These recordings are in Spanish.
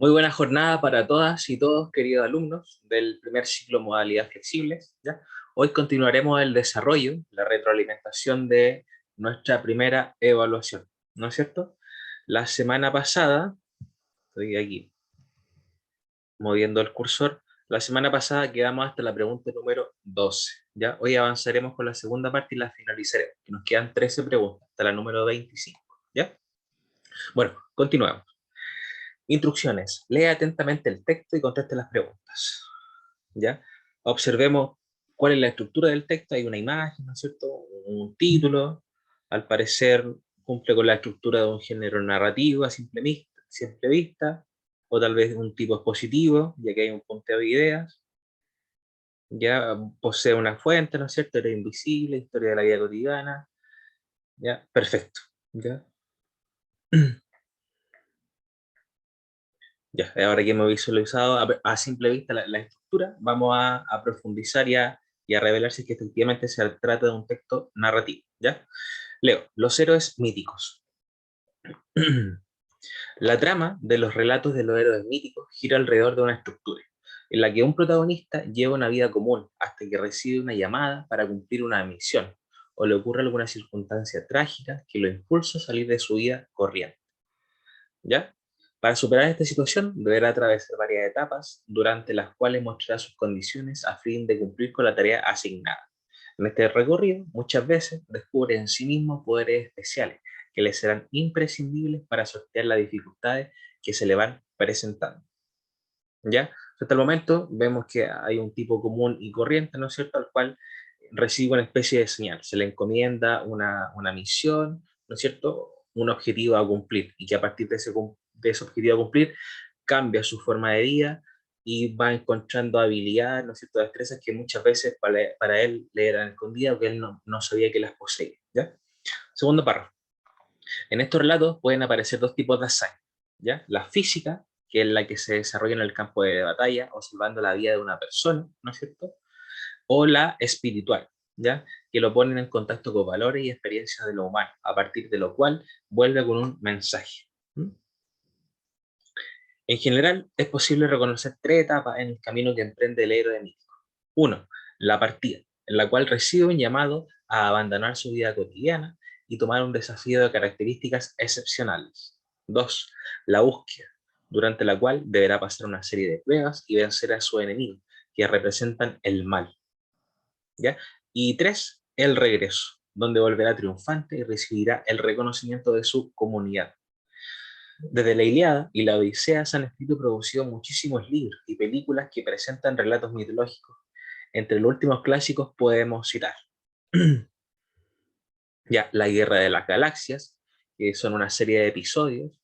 Muy buena jornada para todas y todos, queridos alumnos del primer ciclo Modalidad Flexibles, ¿ya? Hoy continuaremos el desarrollo, la retroalimentación de nuestra primera evaluación, ¿no es cierto? La semana pasada, estoy aquí moviendo el cursor, la semana pasada quedamos hasta la pregunta número 12, ¿ya? Hoy avanzaremos con la segunda parte y la finalizaremos, que nos quedan 13 preguntas, hasta la número 25, ¿ya? Bueno, continuamos. Instrucciones. Lea atentamente el texto y conteste las preguntas. ¿Ya? Observemos cuál es la estructura del texto. Hay una imagen, ¿no es cierto? Un título. Al parecer cumple con la estructura de un género narrativo a simple vista, o tal vez un tipo expositivo, ya que hay un punteo de ideas. Ya posee una fuente, ¿no es cierto? Era invisible, historia de la vida cotidiana. Ya, perfecto. Ya. Ya, ahora que hemos visualizado a simple vista la estructura, vamos a profundizar y a revelar si es que efectivamente se trata de un texto narrativo. ¿Ya? Leo, los héroes míticos. La trama de los relatos de los héroes míticos gira alrededor de una estructura, en la que un protagonista lleva una vida común hasta que recibe una llamada para cumplir una misión, o le ocurre alguna circunstancia trágica que lo impulsa a salir de su vida corriente. ¿Ya? Para superar esta situación, deberá atravesar varias etapas, durante las cuales mostrará sus condiciones a fin de cumplir con la tarea asignada. En este recorrido, muchas veces descubre en sí mismo poderes especiales que le serán imprescindibles para sortear las dificultades que se le van presentando. ¿Ya? Hasta el momento vemos que hay un tipo común y corriente, ¿no es cierto?, al cual recibe una especie de señal, se le encomienda una misión, ¿no es cierto?, un objetivo a cumplir, y que a partir de ese objetivo a cumplir cambia su forma de vida y va encontrando habilidades, ¿no es cierto?, destrezas que muchas veces para él le eran escondidas o que él no sabía que las poseía. ¿Ya? Segundo párrafo. En estos relatos pueden aparecer dos tipos de hazaña, ¿ya? La física, que es la que se desarrolla en el campo de batalla o salvando la vida de una persona, ¿no es cierto? O la espiritual, ¿ya? Que lo ponen en contacto con valores y experiencias de lo humano, a partir de lo cual vuelve con un mensaje. ¿Mm? En general, es posible reconocer tres etapas en el camino que emprende el héroe mítico. Uno, la partida, en la cual recibe un llamado a abandonar su vida cotidiana y tomar un desafío de características excepcionales. Dos, la búsqueda, durante la cual deberá pasar una serie de pruebas y vencer a su enemigo, que representan el mal. ¿Ya? Y tres, el regreso, donde volverá triunfante y recibirá el reconocimiento de su comunidad. Desde la Ilíada y la Odisea se han escrito y producido muchísimos libros y películas que presentan relatos mitológicos. Entre los últimos clásicos podemos citar ya La Guerra de las Galaxias, que son una serie de episodios.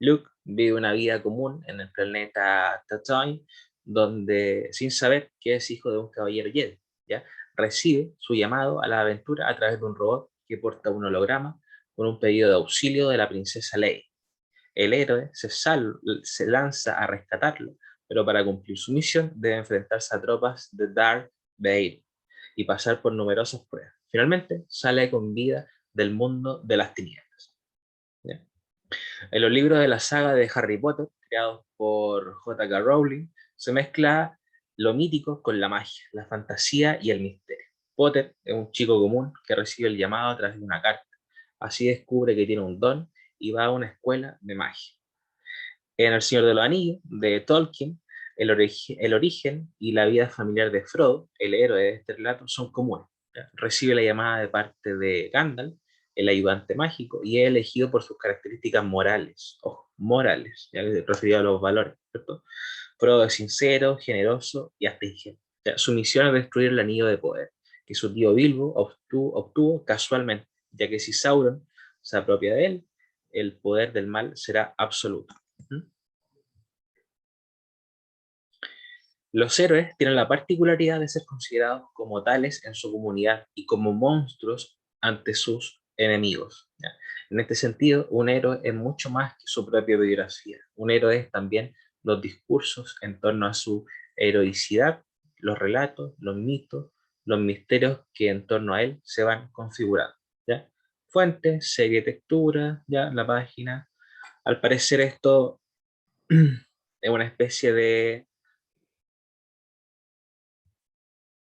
Luke vive una vida común en el planeta Tatooine, donde sin saber que es hijo de un caballero Jedi, ¿ya? Recibe su llamado a la aventura a través de un robot que porta un holograma con un pedido de auxilio de la princesa Leia. El héroe se lanza a rescatarlo, pero para cumplir su misión debe enfrentarse a tropas de Darth Vader y pasar por numerosas pruebas. Finalmente, sale con vida del mundo de las tinieblas. ¿Ya? En los libros de la saga de Harry Potter, creados por J.K. Rowling, se mezcla lo mítico con la magia, la fantasía y el misterio. Potter es un chico común que recibe el llamado a través de una carta. Así descubre que tiene un don y va a una escuela de magia. En El Señor de los Anillos, de Tolkien, el origen y la vida familiar de Frodo, el héroe de este relato, son comunes. ¿Ya? Recibe la llamada de parte de Gandalf, el ayudante mágico, y es elegido por sus características morales, ojo, morales, ya referido a los valores, ¿cierto? Frodo es sincero, generoso y hasta ingenuo. Ya, su misión es destruir el anillo de poder, que su tío Bilbo obtuvo casualmente, ya que si Sauron se apropia de él, el poder del mal será absoluto. ¿Mm? Los héroes tienen la particularidad de ser considerados como tales en su comunidad y como monstruos ante sus enemigos. ¿Ya? En este sentido, un héroe es mucho más que su propia biografía. Un héroe es también los discursos en torno a su heroicidad, los relatos, los mitos, los misterios que en torno a él se van configurando. ¿Ya? Fuente, serie, textura, ya la página. Al parecer esto es una especie de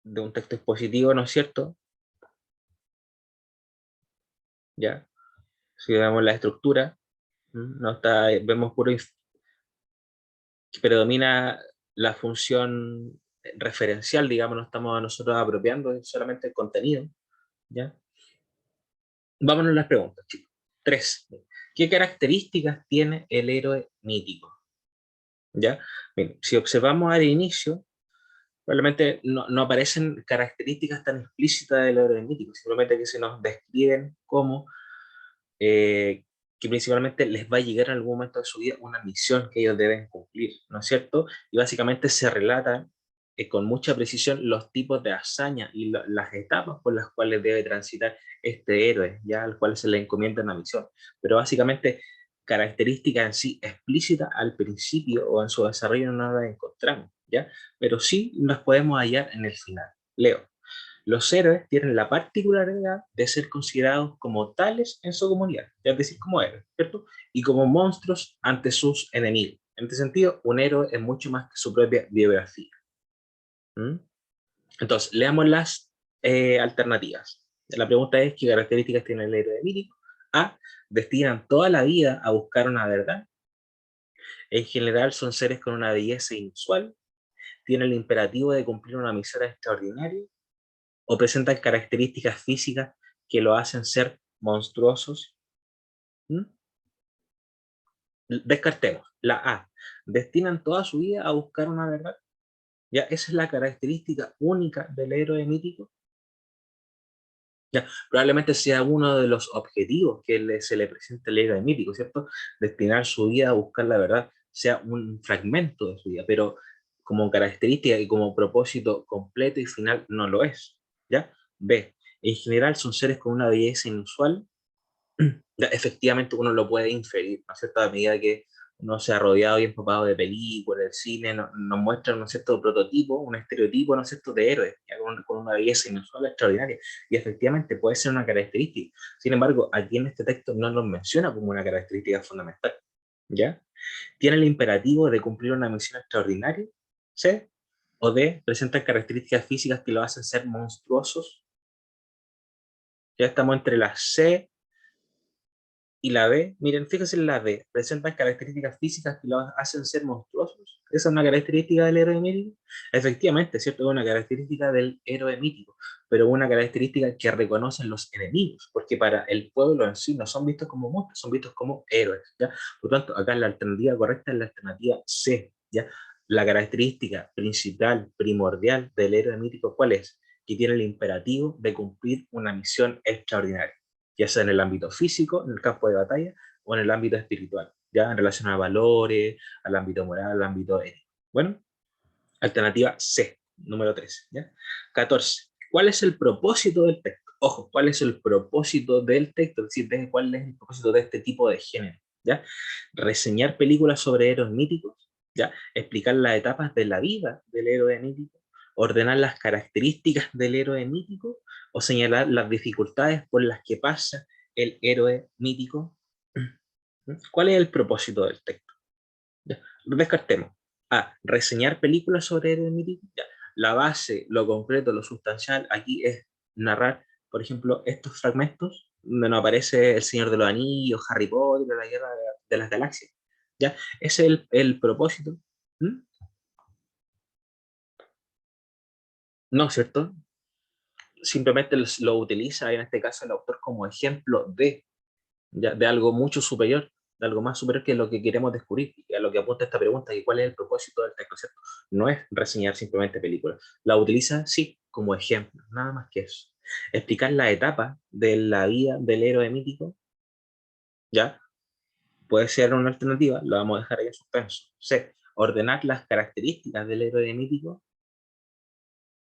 un texto expositivo, ¿no es cierto? ¿Ya? Si vemos la estructura, no está, vemos puro que predomina la función referencial, digamos, no estamos nosotros apropiando solamente el contenido, ¿ya? Vámonos a las preguntas, chicos. 3. ¿Qué características tiene el héroe mítico? ¿Ya? Bien, si observamos al inicio, probablemente no aparecen características tan explícitas del héroe mítico, simplemente que se nos describen como eh, que principalmente les va a llegar en algún momento de su vida una misión que ellos deben cumplir, ¿no es cierto? Y básicamente se relatan con mucha precisión los tipos de hazaña y las etapas por las cuales debe transitar este héroe, ya al cual se le encomienda una misión. Pero básicamente características en sí explícitas al principio o en su desarrollo no las encontramos, ¿ya? Pero sí las podemos hallar en el final. Leo. Los héroes tienen la particularidad de ser considerados como tales en su comunidad, es decir, como héroes, ¿cierto? Y como monstruos ante sus enemigos. En este sentido, un héroe es mucho más que su propia biografía. ¿Mm? Entonces, leamos las alternativas. La pregunta es, ¿qué características tiene el héroe mítico? A. Destinan toda la vida a buscar una verdad. En general son seres con una belleza inusual. Tienen el imperativo de cumplir una misión extraordinaria o presentan características físicas que lo hacen ser monstruosos. ¿Mm? Descartemos. La A. Destinan toda su vida a buscar una verdad. Ya, esa es la característica única del héroe mítico. Ya, probablemente sea uno de los objetivos que se le presenta al héroe mítico, ¿cierto? Destinar su vida a buscar la verdad, sea un fragmento de su vida, pero como característica y como propósito completo y final no lo es. ¿Ya? B. En general son seres con una belleza inusual. Ya, efectivamente uno lo puede inferir, ¿no es cierto? A medida que uno se ha rodeado y empapado de películas, del cine, nos muestran, ¿no es cierto?, prototipo, un estereotipo, ¿no es cierto?, de héroes, ya con una belleza inusual extraordinaria. Y efectivamente puede ser una característica. Sin embargo, aquí en este texto no nos menciona como una característica fundamental, ¿ya? Tiene el imperativo de cumplir una misión extraordinaria, ¿sí? O D, presentan características físicas que lo hacen ser monstruosos. Ya estamos entre la C y la B, miren, fíjense en la B, presentan características físicas que los hacen ser monstruosos. ¿Esa es una característica del héroe mítico? Efectivamente, ¿cierto? Es una característica del héroe mítico, pero una característica que reconocen los enemigos, porque para el pueblo en sí no son vistos como monstruos, son vistos como héroes, ¿ya? Por lo tanto, acá la alternativa correcta es la alternativa C, ¿ya? La característica principal, primordial del héroe mítico, ¿cuál es? Que tiene el imperativo de cumplir una misión extraordinaria, ya sea en el ámbito físico, en el campo de batalla, o en el ámbito espiritual, ya en relación a valores, al ámbito moral, al ámbito ético. Bueno, alternativa C, número 3. ¿Ya? 14. ¿Cuál es el propósito del texto? Ojo, ¿cuál es el propósito del texto? Es decir, ¿cuál es el propósito de este tipo de género? ¿Ya? Reseñar películas sobre héroes míticos, ¿ya? Explicar las etapas de la vida del héroe mítico, ordenar las características del héroe mítico o señalar las dificultades por las que pasa el héroe mítico. ¿Cuál es el propósito del texto? Ya, lo descartemos. A. Reseñar películas sobre héroes míticos. Ya. La base, lo concreto, lo sustancial aquí es narrar, por ejemplo, estos fragmentos donde nos aparece El Señor de los Anillos, Harry Potter, la Guerra de las Galaxias. ¿Ya? Ese es el propósito. ¿Mm? No, ¿cierto? Simplemente lo utiliza en este caso el autor como ejemplo ¿ya? De algo mucho superior, de algo más superior que lo que queremos descubrir, y a lo que apunta esta pregunta, y cuál es el propósito del texto, ¿cierto? No es reseñar simplemente películas, la utiliza, sí, como ejemplo, nada más que eso. Explicar la etapa de la vida del héroe mítico, ¿ya? Puede ser una alternativa, lo vamos a dejar ahí en suspenso. C. Ordenar las características del héroe mítico.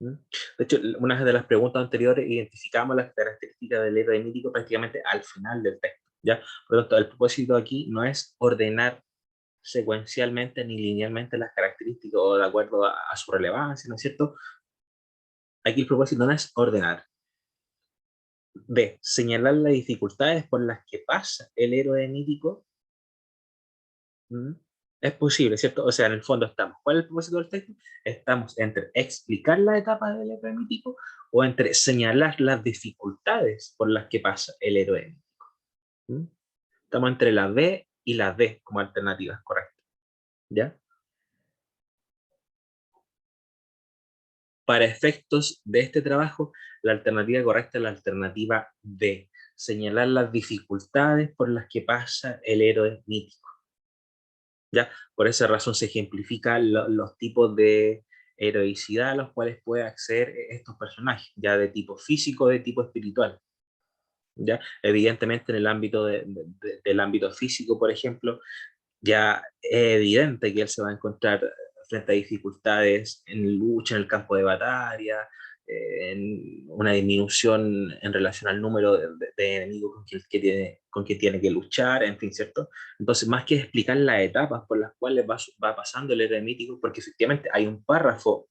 ¿Mm? De hecho, una de las preguntas anteriores identificamos las características del héroe mítico prácticamente al final del texto, ¿ya? Por lo tanto, el propósito aquí no es ordenar secuencialmente ni linealmente las características o de acuerdo a su relevancia, ¿no es cierto? Aquí el propósito no es ordenar. B. Señalar las dificultades por las que pasa el héroe mítico. ¿Mm? Es posible, ¿cierto? O sea, en el fondo estamos. ¿Cuál es el propósito del texto? Estamos entre explicar la etapa del héroe mítico o entre señalar las dificultades por las que pasa el héroe mítico. ¿Mm? Estamos entre la B y la D como alternativas, correcto. ¿Ya? Para efectos de este trabajo, la alternativa correcta es la alternativa D, señalar las dificultades por las que pasa el héroe mítico. ¿Ya? Por esa razón se ejemplifican los tipos de heroicidad a los cuales puede acceder estos personajes, ya de tipo físico, de tipo espiritual. ¿Ya? Evidentemente en el ámbito del ámbito físico, por ejemplo, ya es evidente que él se va a encontrar frente a dificultades en lucha en el campo de batalla, en una disminución en relación al número de enemigos con que tiene que luchar, en fin, ¿cierto? Entonces, más que explicar las etapas por las cuales va pasando el héroe mítico, porque efectivamente hay un párrafo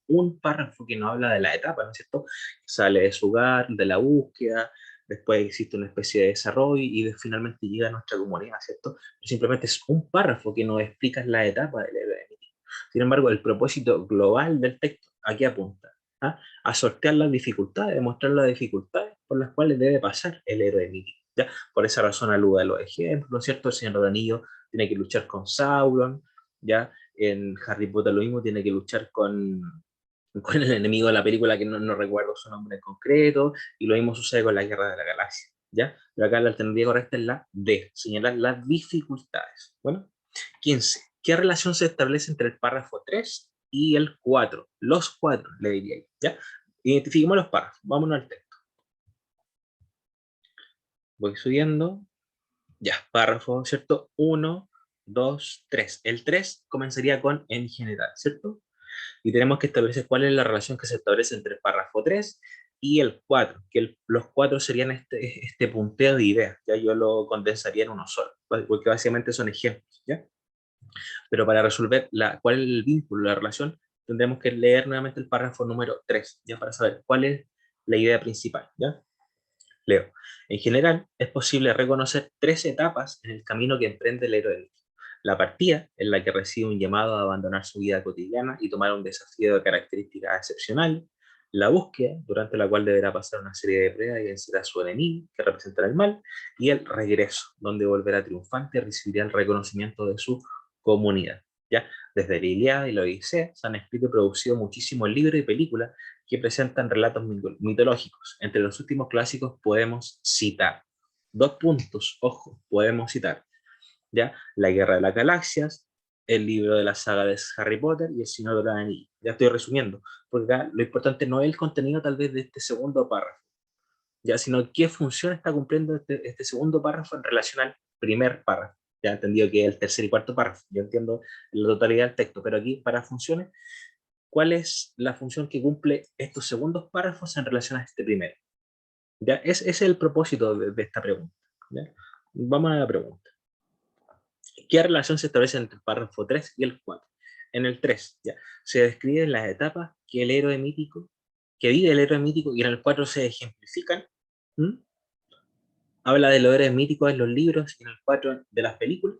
que nos habla de la etapa, ¿no es cierto? Sale de su hogar, de la búsqueda, después existe una especie de desarrollo y finalmente llega a nuestra comunidad, ¿cierto? Simplemente es un párrafo que nos explica la etapa del héroe mítico. Sin embargo, el propósito global del texto, ¿a qué apunta? ¿Ah? A sortear las dificultades, demostrar las dificultades por las cuales debe pasar el héroe mítico. ¿Ya? Por esa razón alude a los ejemplos, ¿cierto? El Señor de los Anillos tiene que luchar con Sauron, ¿ya? En Harry Potter lo mismo, tiene que luchar con el enemigo de la película que no recuerdo su nombre en concreto, y lo mismo sucede con la Guerra de la Galaxia, ¿ya? Pero acá la alternativa correcta es la D, señalar las dificultades. Bueno, 15. ¿Qué relación se establece entre el párrafo 3 y el 4? Los cuatro, le diría yo, ¿ya? Identifiquemos los párrafos, vámonos al texto. Voy subiendo, ya, párrafo, ¿cierto? 1, 2, 3. El 3 comenzaría con en general, ¿cierto? Y tenemos que establecer cuál es la relación que se establece entre el párrafo 3 y el 4, que los 4 serían este punteo de ideas, ya yo lo condensaría en uno solo, porque básicamente son ejemplos, ¿ya? Pero para resolver cuál es el vínculo, la relación, tendremos que leer nuevamente el párrafo número 3, ya para saber cuál es la idea principal, ¿ya? Leo. En general, es posible reconocer tres etapas en el camino que emprende el héroe. La partida, en la que recibe un llamado a abandonar su vida cotidiana y tomar un desafío de características excepcionales. La búsqueda, durante la cual deberá pasar una serie de pruebas y vencer a su enemigo, que representa el mal. Y el regreso, donde volverá triunfante y recibirá el reconocimiento de su comunidad. ¿Ya? Desde la Ilíada y la Odisea se han escrito y producido muchísimos libros y películas que presentan relatos mitológicos. Entre los últimos clásicos podemos citar dos puntos, ojo, podemos citar, ¿ya? La Guerra de las Galaxias, el libro de la saga de Harry Potter y el Señor de los Anillos. Ya estoy resumiendo, porque acá lo importante no es el contenido tal vez de este segundo párrafo, ya, sino qué función está cumpliendo este segundo párrafo en relación al primer párrafo. Ya he entendido que es el tercer y cuarto párrafo, yo entiendo la totalidad del texto, pero aquí para funciones, ¿cuál es la función que cumple estos segundos párrafos en relación a este primero? ¿Ya? Ese es el propósito de esta pregunta. ¿Ya? Vamos a la pregunta. ¿Qué relación se establece entre el párrafo 3 y el 4? En el 3, ¿ya? Se describen las etapas que el héroe mítico, que vive el héroe mítico, y en el 4 se ejemplifican. ¿Mm? Habla de los héroes míticos en los libros y en el 4 de las películas.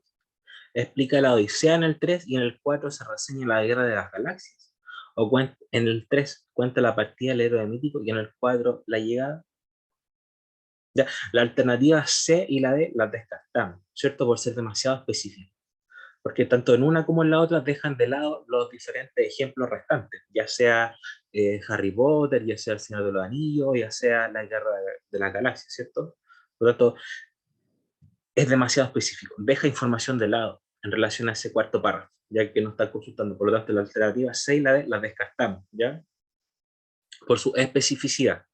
Explica la Odisea en el 3 y en el 4 se reseña la Guerra de las Galaxias. O en el 3 cuenta la partida del héroe mítico y en el 4 la llegada. Ya, la alternativa C y la D las descartamos, ¿cierto? Por ser demasiado específicas. Porque tanto en una como en la otra dejan de lado los diferentes ejemplos restantes, ya sea Harry Potter, ya sea El Señor de los Anillos, ya sea la Guerra de la Galaxia, ¿cierto? Por lo tanto, es demasiado específico, deja información de lado en relación a ese cuarto párrafo, ya que no está consultando. Por lo tanto, la alternativa C y la D las descartamos, ¿ya? Por su especificidad,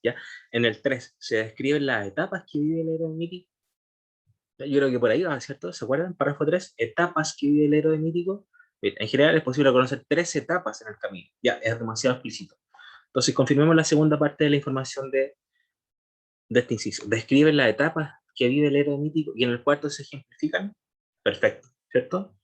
¿ya? En el 3 se describen las etapas que vive el héroe mítico. Yo creo que por ahí va, ¿cierto? ¿Se acuerdan? Párrafo 3, etapas que vive el héroe mítico. Bien, en general es posible conocer tres etapas en el camino. Ya, es demasiado explícito. Entonces, confirmemos la segunda parte de la información de este inciso. Describen las etapas que vive el héroe mítico y en el cuarto se ejemplifican. Perfecto, ¿cierto?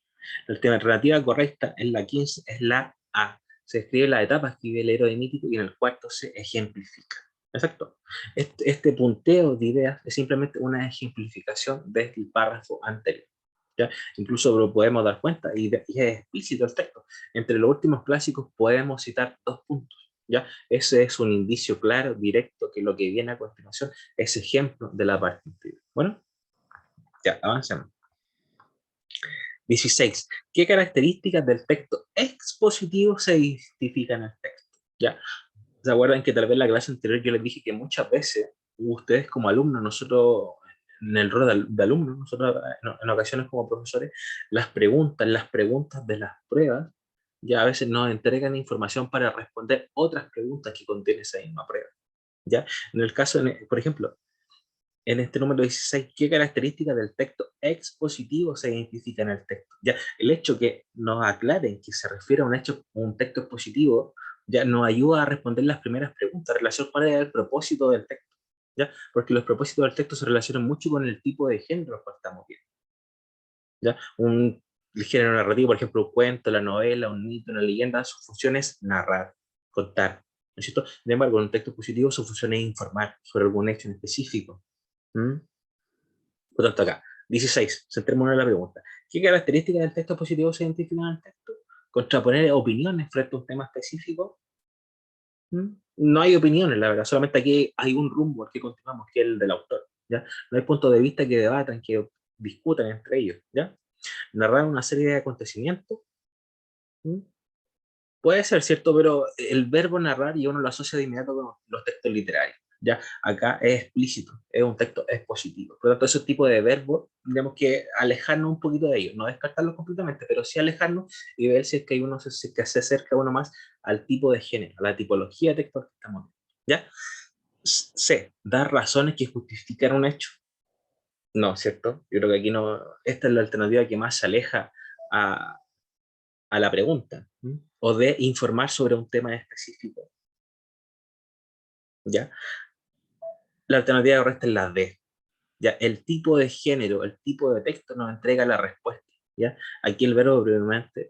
La alternativa correcta en la 15 es la A. Se describen las etapas que vive el héroe mítico y en el cuarto se ejemplifica. Exacto. Este punteo de ideas es simplemente una ejemplificación del párrafo anterior. ¿ya? Incluso lo podemos dar cuenta, y es explícito el texto. Entre los últimos clásicos podemos citar 2 puntos, ¿ya? Ese es un indicio claro, directo, que lo que viene a continuación es ejemplo de la parte anterior. Bueno, ya, avancemos. 16. ¿Qué características del texto expositivo se identifican en el texto? ¿Ya? ¿Se acuerdan que tal vez en la clase anterior yo les dije que muchas veces ustedes como alumnos, nosotros en el rol de alumnos, nosotros en ocasiones como profesores, las preguntas de las pruebas, ya a veces nos entregan información para responder otras preguntas que contiene esa misma prueba? ¿Ya? En el caso, por ejemplo, en este número 16, ¿qué características del texto expositivo se identifican en el texto? Ya, el hecho que nos aclaren que se refiere a un texto expositivo, ya nos ayuda a responder las primeras preguntas en relación con el propósito del texto, ¿ya? Porque los propósitos del texto se relacionan mucho con el tipo de género que estamos viendo, ¿ya? El género narrativo, por ejemplo, un cuento, la novela, un mito, una leyenda, su función es narrar, contar, ¿no es cierto? Sin embargo, en un texto expositivo su función es informar sobre algún hecho en específico. ¿Mm? Por tanto, acá, 16, centrémonos en la pregunta. ¿Qué características del texto positivo se identifican en el texto? Contraponer opiniones frente a un tema específico. ¿Mm? No hay opiniones, la verdad, solamente aquí hay un rumbo al que continuamos, que es el del autor, ¿ya? No hay puntos de vista que debatan, que discutan entre ellos, ¿ya? Narrar una serie de acontecimientos. ¿Mm? Puede ser cierto, pero el verbo narrar y uno lo asocia de inmediato con los textos literarios. Ya, acá es explícito, es un texto expositivo. Por lo tanto, esos tipos de verbos, tenemos que alejarnos un poquito de ellos, no descartarlos completamente, pero sí alejarnos y ver si es que hay uno que se acerca uno más al tipo de género, a la tipología de texto que estamos viendo. ¿Ya? C, dar razones que justifican un hecho. No, ¿cierto? Yo creo que aquí no, esta es la alternativa que más se aleja a, a la pregunta, ¿m? O de informar sobre un tema específico, ¿ya? La alternativa correcta es la D, ¿ya? El tipo de género, el tipo de texto nos entrega la respuesta, ¿ya? Aquí el verbo predominante,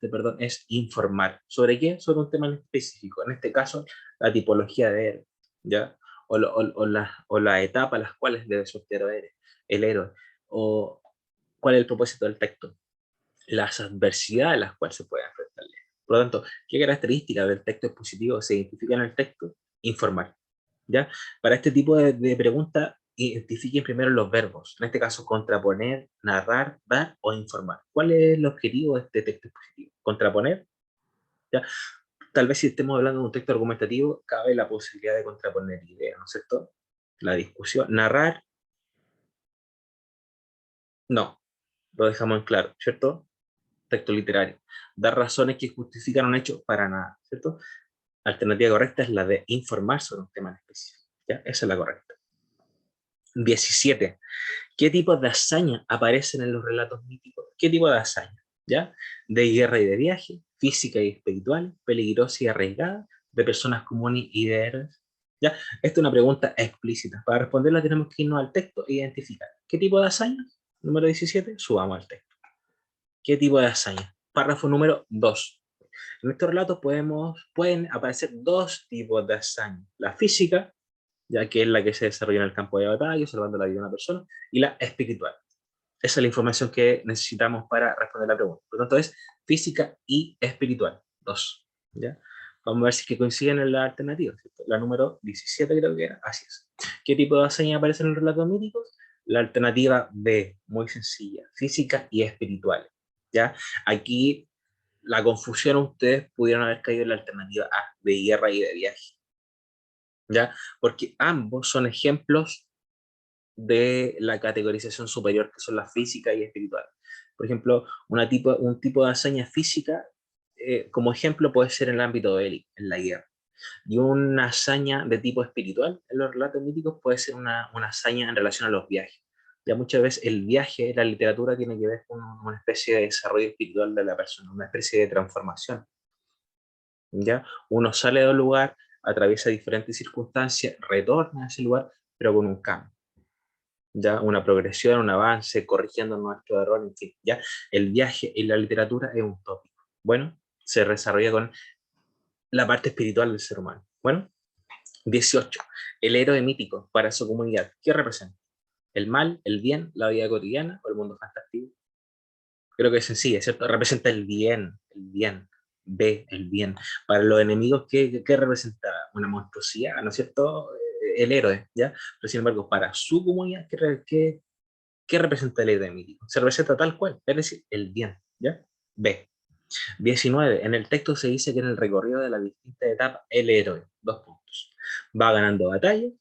perdón, es informar. ¿Sobre qué? Sobre un tema en específico, en este caso, la tipología de héroe, ¿ya? O la etapa a las cuales debe sortear el héroe, o cuál es el propósito del texto, las adversidades a las cuales se puede enfrentar. Por lo tanto, ¿qué características del texto expositivo se identifican en el texto? Informar, ¿ya? Para este tipo de preguntas, identifiquen primero los verbos, en este caso, contraponer, narrar, dar o informar. ¿Cuál es el objetivo de este texto expositivo? Contraponer, ¿ya? Tal vez si estemos hablando de un texto argumentativo, cabe la posibilidad de contraponer ideas, ¿no es cierto? La discusión. Narrar, no, lo dejamos en claro, ¿cierto? Texto literario. Dar razones que justifican un hecho, para nada, ¿cierto? Alternativa correcta es la de informar sobre un tema en específico, ¿ya? Esa es la correcta. 17. ¿Qué tipos de hazaña aparecen en los relatos míticos? ¿Qué tipo de hazaña? ¿Ya? De guerra y de viaje, física y espiritual, peligrosa y arriesgada, de personas comunes y de héroes. ¿Ya? Esta es una pregunta explícita. Para responderla tenemos que irnos al texto e identificar. ¿Qué tipo de hazaña? Número 17, subamos al texto. ¿Qué tipo de hazaña? Párrafo número 2. En estos relatos pueden aparecer 2 tipos de hazaña. La física, ya que es la que se desarrolla en el campo de batalla, salvando la vida de una persona, y la espiritual. Esa es la información que necesitamos para responder la pregunta. Por lo tanto, es física y espiritual. 2. ¿Ya? Vamos a ver si es que coinciden en la alternativa, ¿cierto? La número 17 creo que era. Así es. ¿Qué tipo de hazaña aparece en los relatos míticos? La alternativa B, muy sencilla, física y espiritual. ¿Ya? Aquí la confusión, ustedes pudieron haber caído en la alternativa A, de guerra y de viaje. ¿Ya? Porque ambos son ejemplos de la categorización superior, que son la física y espiritual. Por ejemplo, un tipo de hazaña física, como ejemplo, puede ser en el ámbito bélico, en la guerra. Y una hazaña de tipo espiritual en los relatos míticos puede ser una hazaña en relación a los viajes. Ya muchas veces el viaje, la literatura, tiene que ver con una especie de desarrollo espiritual de la persona, una especie de transformación. ¿Ya? Uno sale de un lugar, atraviesa diferentes circunstancias, retorna a ese lugar, pero con un cambio. ¿Ya? Una progresión, un avance, corrigiendo nuestro error, en fin, ¿ya? El viaje en la literatura es un tópico. Bueno, se desarrolla con la parte espiritual del ser humano. Bueno, 18. El héroe mítico para su comunidad. ¿Qué representa? ¿El mal, el bien, la vida cotidiana o el mundo fantástico? Creo que es sencilla, ¿cierto? Representa el bien, B, el bien. Para los enemigos, ¿qué representa? Una monstruosidad, ¿no es cierto? El héroe, ¿ya? Pero sin embargo, para su comunidad, ¿qué representa el héroe mítico? Se representa tal cual, es decir, el bien, ¿ya? B. 19. En el texto se dice que en el recorrido de las distintas etapas, el héroe, dos puntos, va ganando batallas,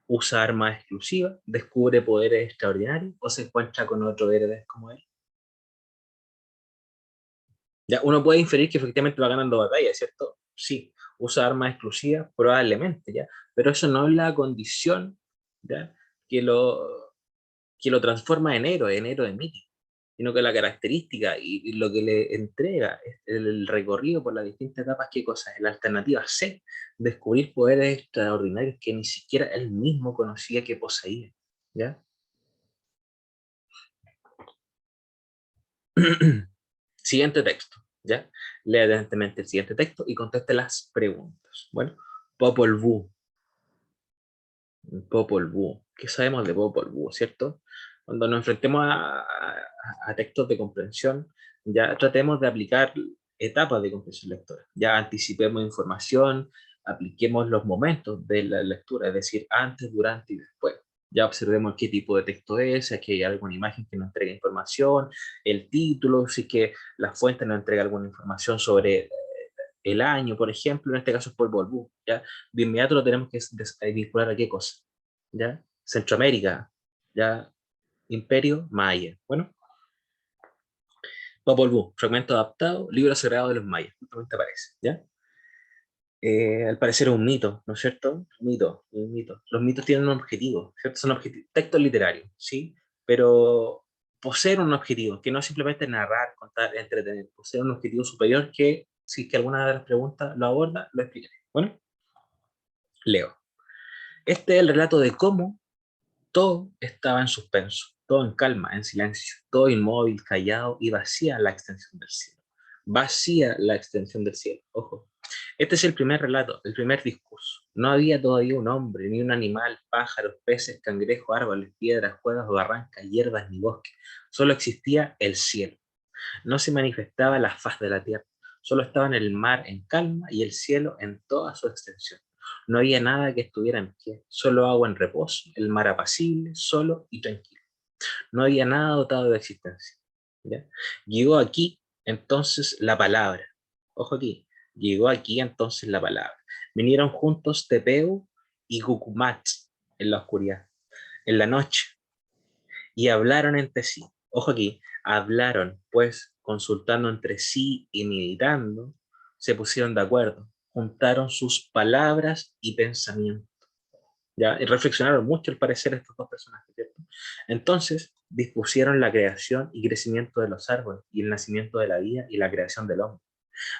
usa armas exclusivas, descubre poderes extraordinarios o se encuentra con otro héroe como él. Ya, uno puede inferir que efectivamente va ganando batallas, ¿cierto? Sí, usa armas exclusivas, probablemente, ¿ya? Pero eso no es la condición, ¿ya? Que lo transforma en héroe mítico, sino que la característica y lo que le entrega es el recorrido por las distintas etapas, ¿qué cosa es? La alternativa C, descubrir poderes extraordinarios que ni siquiera él mismo conocía que poseía, ¿ya? Siguiente texto, ¿ya? Lea atentamente el siguiente texto y conteste las preguntas. Bueno, Popol Vuh, Popol Vuh. ¿Qué sabemos de Popol Vuh, cierto? Cuando nos enfrentemos a textos de comprensión, ya tratemos de aplicar etapas de comprensión lectora. Ya anticipemos información, apliquemos los momentos de la lectura, es decir, antes, durante y después. Ya observemos qué tipo de texto es, si aquí hay alguna imagen que nos entrega información, el título, si es que la fuente nos entrega alguna información sobre el año, por ejemplo, en este caso es Popol Vuh, ¿ya? De inmediato lo tenemos que vincular a qué cosa, ¿ya? Centroamérica, ¿ya? Imperio Maya. Bueno, Popol Vuh, fragmento adaptado, libro sagrado de los mayas, justamente aparece, ¿ya? Al parecer es un mito, ¿no es cierto? Un mito. Los mitos tienen un objetivo, ¿cierto? Son textos literarios, ¿sí? Pero poseen un objetivo, que no es simplemente narrar, contar, entretener, poseen un objetivo superior que, si es que alguna de las preguntas lo aborda, lo explicaré. Bueno, leo. Este es el relato de cómo todo estaba en suspenso, todo en calma, en silencio, todo inmóvil, callado y vacía la extensión del cielo. Vacía la extensión del cielo, ojo. Este es el primer relato, el primer discurso. No había todavía un hombre, ni un animal, pájaros, peces, cangrejos, árboles, piedras, cuevas, barrancas, hierbas, ni bosque. Solo existía el cielo. No se manifestaba la faz de la tierra. Solo estaban el mar en calma y el cielo en toda su extensión. No había nada que estuviera en pie, solo agua en reposo, el mar apacible, solo y tranquilo. No había nada dotado de existencia. ¿Ya? Llegó aquí entonces la palabra. Ojo aquí, llegó aquí entonces la palabra. Vinieron juntos Tepeu y Cucumat en la oscuridad, en la noche, y hablaron entre sí. Ojo aquí, hablaron, pues, consultando entre sí y meditando, se pusieron de acuerdo, juntaron sus palabras y pensamientos. ¿Ya? Y reflexionaron mucho al parecer estos dos personajes, ¿cierto? Entonces dispusieron la creación y crecimiento de los árboles y el nacimiento de la vida y la creación del hombre.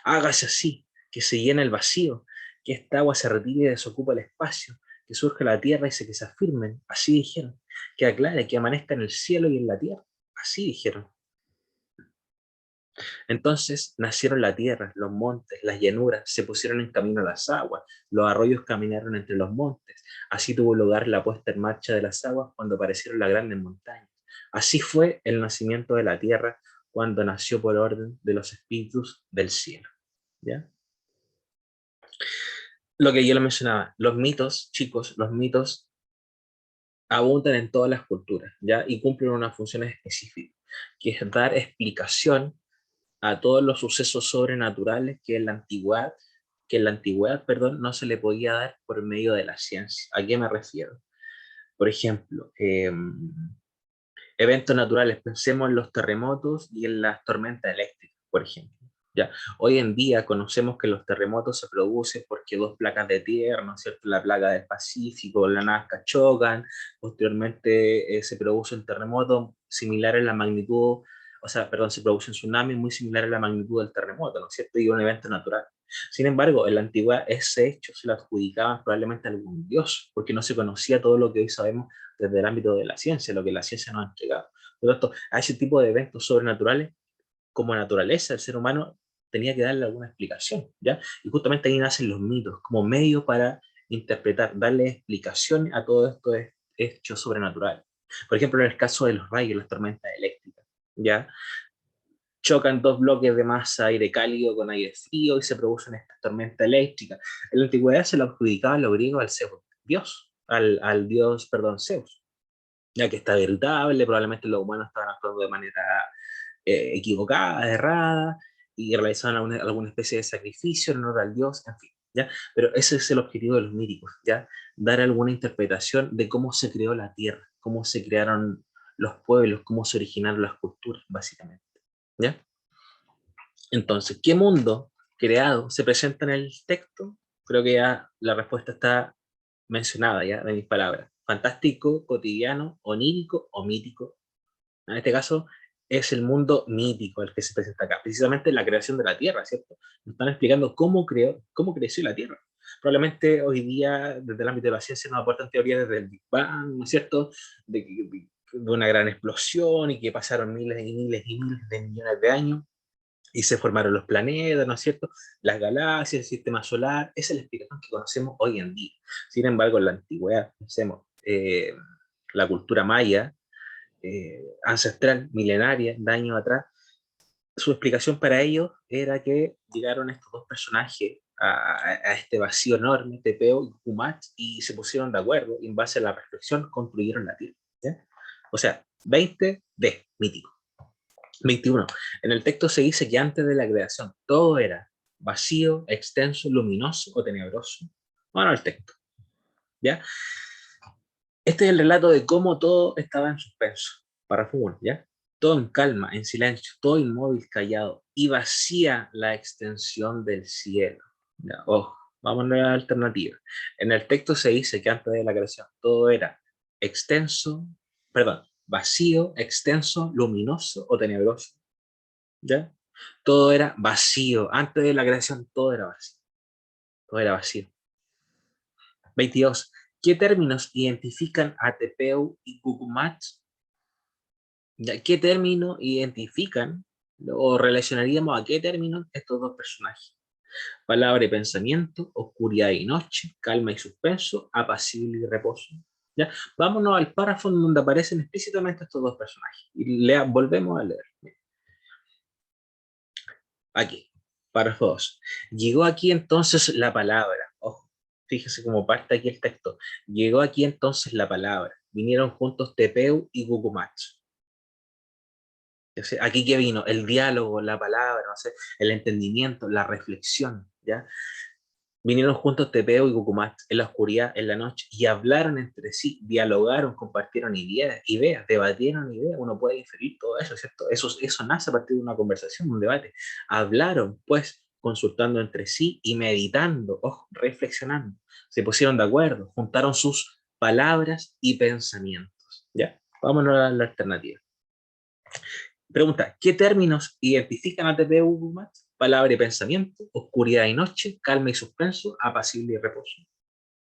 Hágase así, que se llene el vacío, que esta agua se retire y desocupa el espacio, que surja la tierra y se que se afirmen, así dijeron, que aclare, que amanezca en el cielo y en la tierra, así dijeron. Entonces nacieron la tierra, los montes, las llanuras, se pusieron en camino las aguas, los arroyos caminaron entre los montes, así tuvo lugar la puesta en marcha de las aguas cuando aparecieron las grandes montañas. Así fue el nacimiento de la tierra cuando nació por orden de los espíritus del cielo. ¿Ya? Lo que yo le mencionaba, los mitos, chicos, los mitos abundan en todas las culturas, ¿ya? Y cumplen una función específica, que es dar explicación a todos los sucesos sobrenaturales que en la antigüedad, perdón, no se le podía dar por medio de la ciencia. ¿A qué me refiero? Por ejemplo, eventos naturales, pensemos en los terremotos y en las tormentas eléctricas, por ejemplo. Ya, hoy en día conocemos que los terremotos se producen porque dos placas de tierra, ¿no es cierto? La placa del Pacífico, la Nazca chocan, posteriormente se produce un terremoto similar en la magnitud, o sea, perdón, se produce un tsunami muy similar a la magnitud del terremoto, ¿no es cierto? Y un evento natural. Sin embargo, en la antigüedad ese hecho se lo adjudicaban probablemente a algún dios, porque no se conocía todo lo que hoy sabemos desde el ámbito de la ciencia, lo que la ciencia nos ha entregado. Por lo tanto, a ese tipo de eventos sobrenaturales, como naturaleza, el ser humano tenía que darle alguna explicación, ¿ya? Y justamente ahí nacen los mitos, como medio para interpretar, darle explicación a todos estos hechos sobrenaturales. Por ejemplo, en el caso de los rayos, las tormentas eléctricas, ¿ya? chocan dos bloques de masa aire cálido con aire frío y se producen estas tormentas eléctricas. En la antigüedad se lo adjudicaban los griegos al Zeus, Dios, al dios, perdón, Zeus, ya que estaba irritable, probablemente los humanos estaban actuando de manera equivocada, errada, y realizaban alguna especie de sacrificio en honor al dios, en fin, ¿ya? Pero ese es el objetivo de los míticos, ¿ya? Dar alguna interpretación de cómo se creó la tierra, cómo se crearon los pueblos, cómo se originaron las culturas, básicamente, ¿ya? Entonces, ¿qué mundo creado se presenta en el texto? Creo que ya la respuesta está mencionada ya de mis palabras. Fantástico, cotidiano, onírico o mítico. En este caso, es el mundo mítico el que se presenta acá. Precisamente la creación de la Tierra, ¿cierto? Nos están explicando cómo creció la Tierra. Probablemente hoy día, desde el ámbito de la ciencia, nos aportan teorías desde el Big Bang, ¿no es cierto? De una gran explosión y que pasaron miles y miles y miles de millones de años y se formaron los planetas, ¿no es cierto? Las galaxias, el sistema solar, esa es la explicación que conocemos hoy en día. Sin embargo, en la antigüedad, conocemos la cultura maya, ancestral, milenaria, de años atrás, su explicación para ellos era que llegaron estos dos personajes a este vacío enorme, Tepeo y Kumat, y se pusieron de acuerdo, y en base a la reflexión construyeron la Tierra. ¿Ya? O sea, 20 de mítico. 21. En el texto se dice que antes de la creación todo era vacío, extenso, luminoso o tenebroso. Bueno, el texto. ¿Ya? Este es el relato de cómo todo estaba en suspenso. Párrafo 1, ¿ya? Todo en calma, en silencio, todo inmóvil, callado, y vacía la extensión del cielo. ¿Ya? Ojo, vamos a la alternativa. En el texto se dice que antes de la creación todo era extenso, perdón, vacío, extenso, luminoso o tenebroso. ¿Ya? Todo era vacío. Antes de la creación todo era vacío. Todo era vacío. 22. ¿Qué términos identifican a Tepeu y Cucumat? ¿Qué términos identifican o relacionaríamos a qué términos estos dos personajes? Palabra y pensamiento, oscuridad y noche, calma y suspenso, apacible y reposo. ¿Ya? Vámonos al párrafo donde aparecen explícitamente estos dos personajes. Y volvemos a leer. Aquí, párrafo 2. Llegó aquí entonces la palabra. Ojo, fíjese cómo parte aquí el texto. Llegó aquí entonces la palabra. Vinieron juntos Tepeu y Cucumat. Aquí que vino el diálogo, la palabra, no sé, el entendimiento, la reflexión, ¿ya? Vinieron juntos Tepeo y Cucumat en la oscuridad, en la noche, y hablaron entre sí, dialogaron, compartieron ideas, debatieron ideas. Uno puede inferir todo eso, ¿cierto? Eso nace a partir de una conversación, un debate. Hablaron, pues, consultando entre sí y meditando, ojo, reflexionando. Se pusieron de acuerdo, juntaron sus palabras y pensamientos, ¿ya? Vámonos a la alternativa. Pregunta, ¿qué términos identifican a TPU más? Palabra y pensamiento, oscuridad y noche, calma y suspenso, apacible y reposo.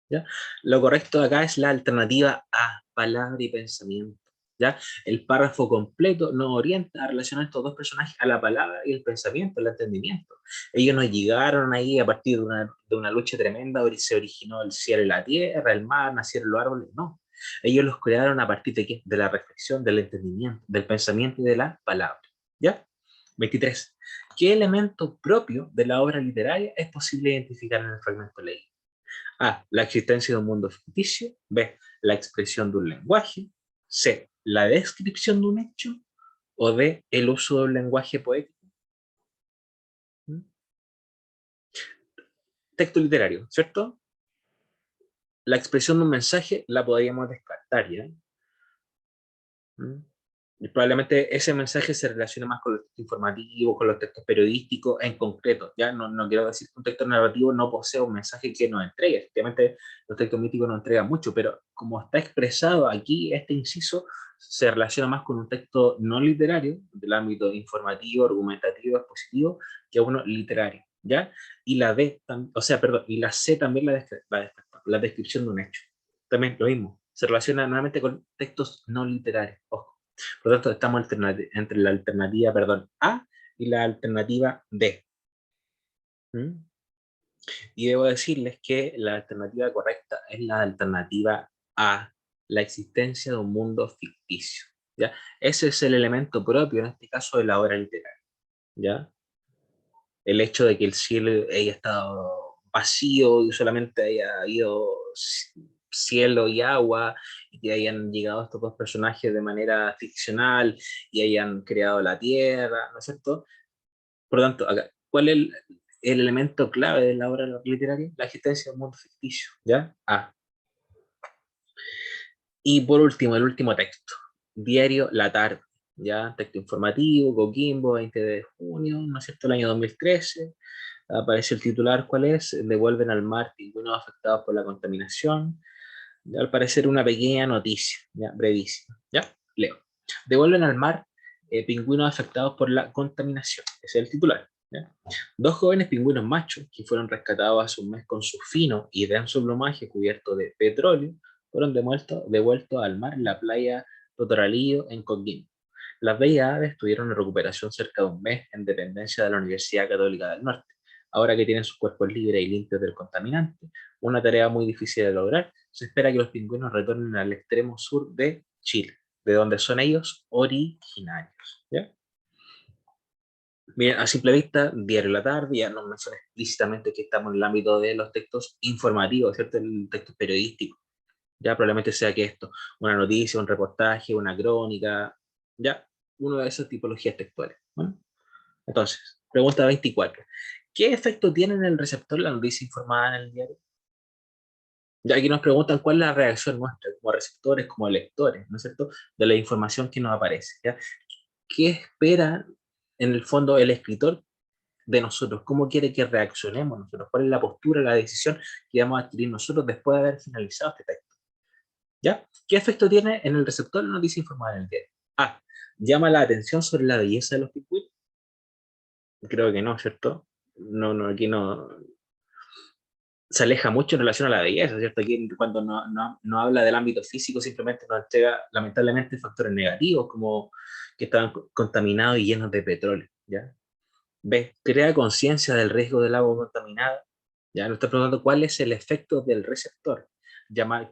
¿Ya? Lo correcto acá es la alternativa A, palabra y pensamiento. ¿Ya? El párrafo completo nos orienta a relacionar estos dos personajes a la palabra y el pensamiento, el entendimiento. Ellos no llegaron ahí a partir de una lucha tremenda, se originó el cielo y la tierra, el mar, nacieron los árboles, no. Ellos los crearon a partir de qué? De la reflexión, del entendimiento, del pensamiento y de la palabra. ¿Ya? 23. ¿Qué elemento propio de la obra literaria es posible identificar en el fragmento leído? A. La existencia de un mundo ficticio. B. La expresión de un lenguaje. C. La descripción de un hecho. O D. El uso de un lenguaje poético. ¿Mm? Texto literario, ¿cierto? La expresión de un mensaje la podríamos descartar, ¿ya? ¿Mm? Y probablemente ese mensaje se relaciona más con los textos informativos, con los textos periodísticos en concreto. Ya no quiero decir que un texto narrativo no posee un mensaje que nos entregue. Efectivamente, los textos míticos nos entregan mucho, pero como está expresado aquí, este inciso se relaciona más con un texto no literario, del ámbito informativo, argumentativo, expositivo, que uno literario. ¿Ya? Y la D, o sea, perdón, y la C también la descripción de un hecho. También lo mismo, se relaciona nuevamente con textos no literarios. Ojo. Por lo tanto, estamos entre la alternativa, perdón, A y la alternativa D. ¿Mm? Y debo decirles que la alternativa correcta es la alternativa A, la existencia de un mundo ficticio. ¿Ya? Ese es el elemento propio, en este caso, de la obra literaria. ¿ya? El hecho de que el cielo haya estado vacío y solamente haya habido cielo y agua, y que hayan llegado estos dos personajes de manera ficcional y hayan creado la Tierra, ¿no es cierto? Por lo tanto, acá, ¿cuál es el elemento clave de la obra literaria? La existencia de un mundo ficticio, ¿ya? Ah. Y por último, el último texto, Diario La Tarde, ¿ya? Texto informativo, Coquimbo, 20 de junio, ¿no es cierto?, el año 2013. Aparece el titular, ¿cuál es? Devuelven al mar pingüinos afectados por la contaminación. Al parecer una pequeña noticia, ¿ya? Brevísima, ¿ya? Leo. Devuelven al mar pingüinos afectados por la contaminación. Ese es el titular, ¿ya? Dos jóvenes pingüinos machos que fueron rescatados hace un mes con su fino y denso plumaje cubierto de petróleo fueron devueltos al mar en la playa Totoralillo en Coquimbo. Las bellas aves estuvieron en recuperación cerca de un mes en dependencia de la Universidad Católica del Norte. Ahora que tienen sus cuerpos libres y limpios del contaminante, una tarea muy difícil de lograr, se espera que los pingüinos retornen al extremo sur de Chile, de donde son ellos originarios, ¿ya? Bien, a simple vista, Diario La Tarde ya nos menciona explícitamente que estamos en el ámbito de los textos informativos, ¿cierto? El texto periodístico. Ya probablemente sea que esto, una noticia, un reportaje, una crónica, ya, una de esas tipologías textuales. ¿No? Entonces, pregunta 24. ¿Qué efecto tiene en el receptor la noticia informada en el diario? Ya aquí nos preguntan cuál es la reacción nuestra, como receptores, como lectores, ¿no es cierto?, de la información que nos aparece. ¿Ya? ¿Qué espera en el fondo el escritor de nosotros? ¿Cómo quiere que reaccionemos nosotros? ¿Cuál es la postura, la decisión que vamos a adquirir nosotros después de haber finalizado este texto? ¿Ya? ¿Qué efecto tiene en el receptor la noticia informada en el diario? A. Llama la atención sobre la belleza de los pingüinos. Creo que no, ¿cierto? No, no, aquí no, se aleja mucho en relación a la belleza, ¿cierto? Aquí cuando no habla del ámbito físico, simplemente nos entrega lamentablemente factores negativos, como que estaban contaminados y llenos de petróleo, ¿ya? B, crea conciencia del riesgo del agua contaminada, ¿ya? Nos está preguntando cuál es el efecto del receptor,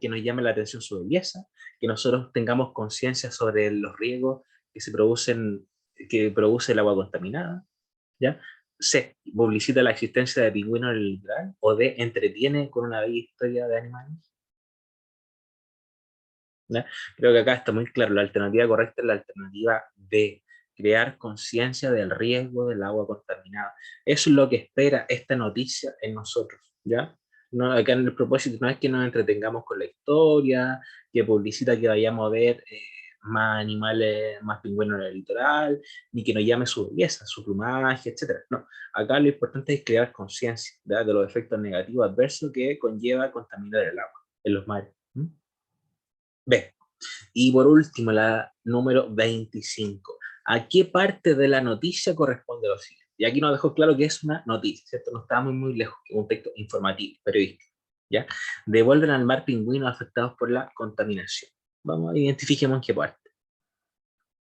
que nos llame la atención su belleza, que nosotros tengamos conciencia sobre los riesgos que se producen, que produce el agua contaminada, ¿ya? C, publicita la existencia de pingüinos en el litoral, o D, entretiene con una bella historia de animales. ¿Ya? Creo que acá está muy claro, la alternativa correcta es la alternativa D, crear conciencia del riesgo del agua contaminada. Eso es lo que espera esta noticia en nosotros, ¿ya? No, acá en el propósito no es que nos entretengamos con la historia, que publicita que vayamos a ver más animales, más pingüinos en el litoral, ni que nos llame su belleza, su plumaje, etcétera. No, acá lo importante es crear conciencia, ¿verdad?, de los efectos negativos adversos que conlleva contaminar el agua en los mares. ¿Mm? B. Y por último, la número 25. ¿A qué parte de la noticia corresponde lo siguiente? Y aquí nos dejó claro que es una noticia, ¿cierto? No está muy lejos, que un texto informativo, periodístico, ¿ya? Devuelven al mar pingüinos afectados por la contaminación. Vamos, identifiquemos en qué parte.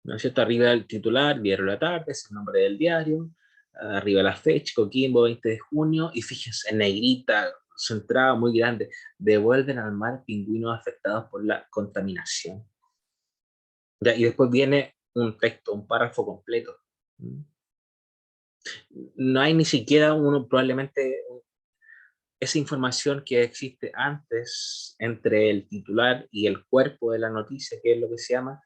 ¿No es cierto? Arriba el titular, Diario La Tarde, es el nombre del diario. Arriba la fecha, Coquimbo, 20 de junio. Y fíjense, en negrita, centrada muy grande, devuelven al mar pingüinos afectados por la contaminación. Ya, y después viene un texto, un párrafo completo. No hay ni siquiera uno, probablemente esa información que existe antes entre el titular y el cuerpo de la noticia, que es lo que se llama,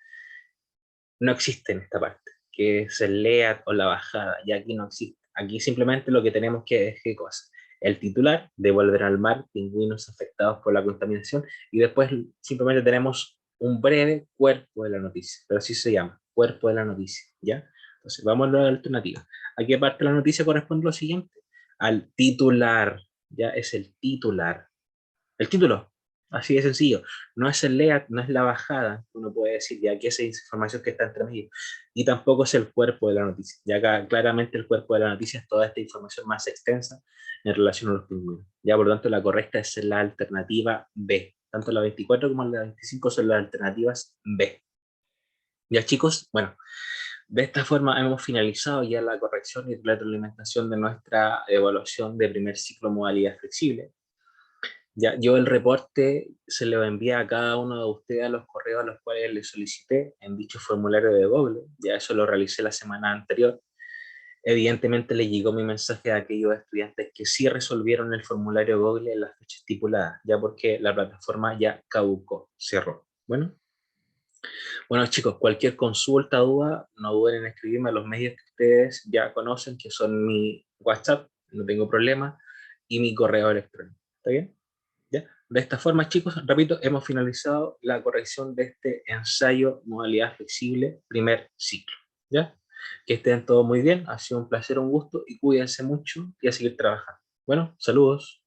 no existe en esta parte, que es el layout o la bajada, y aquí no existe. Aquí simplemente lo que tenemos que es qué cosa. El titular, devolver al mar pingüinos afectados por la contaminación, y después simplemente tenemos un breve cuerpo de la noticia, pero así se llama, cuerpo de la noticia, ¿ya? Entonces, vamos a la alternativa. ¿A qué parte de la noticia corresponde lo siguiente? Al titular, ¿ya? Es el titular. El título, así de sencillo. No es el layout, no es la bajada, uno puede decir ya que esa información que está entre medio. Y tampoco es el cuerpo de la noticia. Ya acá claramente el cuerpo de la noticia es toda esta información más extensa en relación a los pingüinos. Ya por lo tanto la correcta es la alternativa B. Tanto la 24 como la 25 son las alternativas B. Ya chicos, bueno, de esta forma hemos finalizado ya la corrección y retroalimentación de nuestra evaluación de primer ciclo modalidad flexible. Ya, yo el reporte se lo envía a cada uno de ustedes a los correos a los cuales les solicité en dicho formulario de Google. Ya eso lo realicé la semana anterior. Evidentemente le llegó mi mensaje a aquellos estudiantes que sí resolvieron el formulario Google en las fechas estipuladas, ya porque la plataforma ya caducó, cerró. Bueno chicos, cualquier consulta, duda, no duden en escribirme a los medios que ustedes ya conocen, que son mi WhatsApp, no tengo problema, y mi correo electrónico. ¿Está bien? ¿Ya? De esta forma, chicos, repito, hemos finalizado la corrección de este ensayo modalidad flexible primer ciclo. ¿Ya? Que estén todos muy bien, ha sido un placer, un gusto, y cuídense mucho y a seguir trabajando. Bueno, saludos.